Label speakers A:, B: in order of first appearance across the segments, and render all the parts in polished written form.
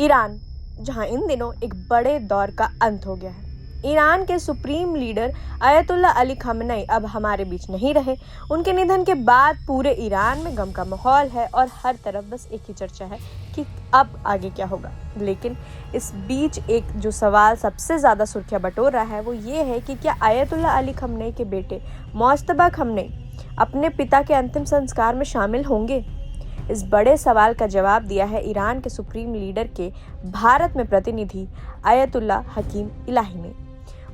A: Iran, जहां इन दिनों एक बड़े दौर का अंत हो गया है। ईरान के सुप्रीम लीडर अयतुल्ला अली खamenei अब हमारे बीच नहीं रहे। उनके निधन के बाद पूरे ईरान में गम का माहौल है और हर तरफ बस एक ही चर्चा है कि अब आगे क्या होगा। लेकिन इस बीच एक जो सवाल सबसे ज़्यादा सुर्खियां बटोर रहा है वो ये है कि क्या अयतुल्ला अली खamenei के बेटे मुज्तबा खamenei अपने पिता के अंतिम संस्कार में शामिल होंगे। इस बड़े सवाल का जवाब दिया है ईरान के सुप्रीम लीडर के भारत में प्रतिनिधि अयतुल्ला हकीम इलाही ने।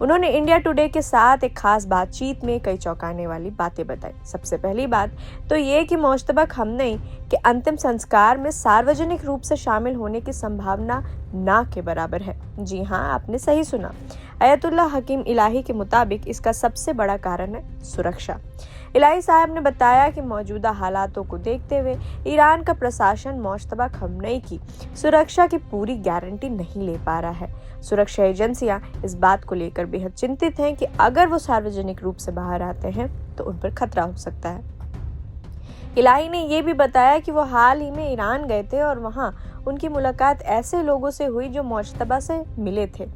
A: उन्होंने इंडिया टुडे के साथ एक खास बातचीत में कई चौंकाने वाली बातें बताई। सबसे पहली बात तो ये कि मुज्तबा खamenei के अंतिम संस्कार में सार्वजनिक रूप से शामिल होने की संभावना ना के बराबर है। जी हाँ, आपने सही सुना। अयतुल्ला हकीम इलाही के मुताबिक इसका सबसे बड़ा कारण है सुरक्षा। इलाही साहब ने बताया कि मौजूदा हालातों को देखते हुए ईरान का प्रशासन मुज्तबा खamenei की सुरक्षा की पूरी गारंटी नहीं ले पा रहा है। सुरक्षा एजेंसियां इस बात को लेकर बेहद चिंतित हैं कि अगर वो सार्वजनिक रूप से बाहर आते हैं तो उन पर खतरा हो सकता है। इलाही ने ये भी बताया कि वो हाल ही में ईरान गए थे और वहाँ उनकी मुलाकात ऐसे लोगों से हुई जो मुज्तबा से मिले थे।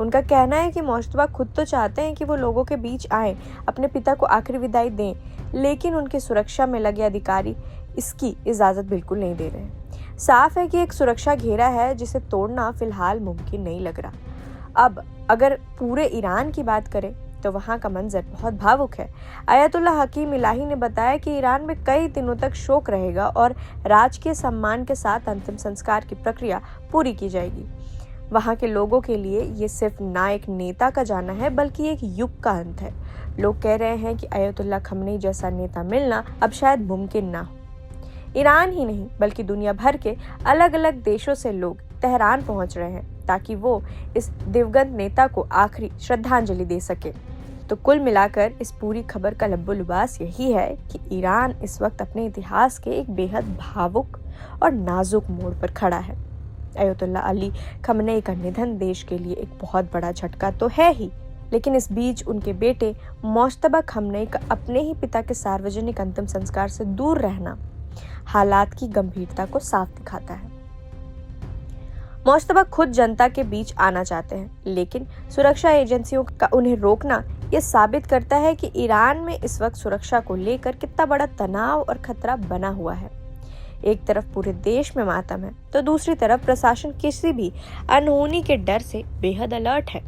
A: उनका कहना है कि मुज्तबा खुद तो चाहते हैं कि वो लोगों के बीच आएं, अपने पिता को आखिरी विदाई दें, लेकिन उनकी सुरक्षा में लगे अधिकारी इसकी इजाज़त बिल्कुल नहीं दे रहे हैं। साफ है कि एक सुरक्षा घेरा है जिसे तोड़ना फिलहाल मुमकिन नहीं लग रहा। अब अगर पूरे ईरान की बात करें तो वहाँ का मंजर बहुत भावुक है। अयतुल्ला हकीम इलाही ने बताया कि ईरान में कई दिनों तक शोक रहेगा और राजकीय सम्मान के साथ अंतिम संस्कार की प्रक्रिया पूरी की जाएगी। वहाँ के लोगों के लिए ये सिर्फ ना एक नेता का जाना है बल्कि एक युग का अंत है। लोग कह रहे हैं कि अयतुल्ला खamenei जैसा नेता मिलना अब शायद मुमकिन ना हो। ईरान ही नहीं बल्कि दुनिया भर के अलग अलग देशों से लोग तेहरान पहुंच रहे हैं ताकि वो इस दिवंगत नेता को आखिरी श्रद्धांजलि दे सके। तो कुल मिलाकर इस पूरी खबर का लब्बो लिबास यही है कि ईरान इस वक्त अपने इतिहास के एक बेहद भावुक और नाजुक मोड़ पर खड़ा है। अयतुल्ला अली खamenei का निधन देश के लिए एक बहुत बड़ा झटका तो है ही, लेकिन इस बीच उनके बेटे मुज्तबा खamenei का अपने ही पिता के सार्वजनिक अंतिम संस्कार से दूर रहना हालात की गंभीरता को साफ दिखाता है। मुज्तबा खुद जनता के बीच आना चाहते हैं, लेकिन सुरक्षा एजेंसियों का उन्हें रोकना ये साबित करता है कि ईरान में इस वक्त सुरक्षा को लेकर कितना बड़ा तनाव और खतरा बना हुआ है। एक तरफ पूरे देश में मातम है तो दूसरी तरफ प्रशासन किसी भी अनहोनी के डर से बेहद अलर्ट है।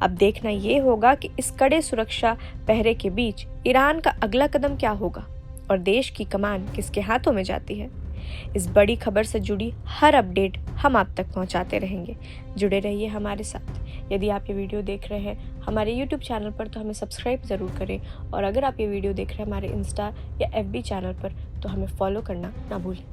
A: अब देखना ये होगा कि इस कड़े सुरक्षा पहरे के बीच ईरान का अगला कदम क्या होगा और देश की कमान किसके हाथों में जाती है। इस बड़ी खबर से जुड़ी हर अपडेट हम आप तक पहुंचाते रहेंगे। जुड़े रहिए हमारे साथ। यदि आप ये वीडियो देख रहे हैं हमारे YouTube चैनल पर तो हमें सब्सक्राइब ज़रूर करें, और अगर आप ये वीडियो देख रहे हैं हमारे इंस्टा या FB चैनल पर तो हमें फॉलो करना ना भूलें।